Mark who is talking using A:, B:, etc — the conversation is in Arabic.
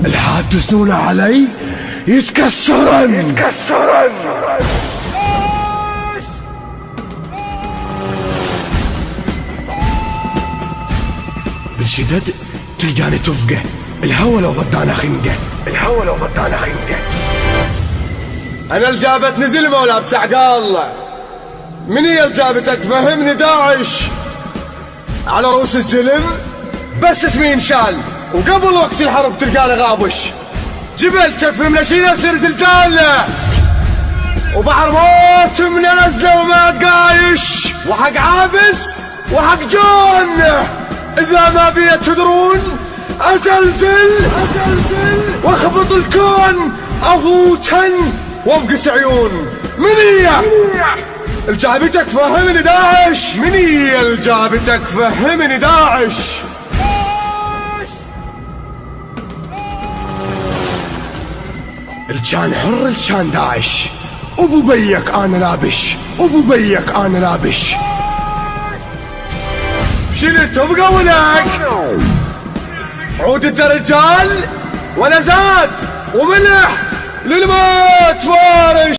A: الحاد تسنون علي يتكسرن. بالشدد تلقاني تفقه، الهوى لو غدانا خنقه.
B: انا الجابت نزل مولا بسعقال. من هي الجابتك فهمني؟ داعش على رؤوس الزلم بس اسمي انشال، وقبل وقت الحرب تلقاني غابش. جبل كف ملشينا يصير زلزال، وبحر موت من نزله وما تقايش، وحق عابس وحق جون. اذا ما بي تدرون ازلزل واخبط الكون اغوتن وابقس عيون. من هي الجابتك فهمني داعش؟ من هي الجابتك فهمني داعش؟
A: الجان حر الجان داعش، ابو بيك انا لابش، ابو بيك انا لابش.
B: شلت تبقى ولك عود انت رجال وانا زاد وملح للموت فارش.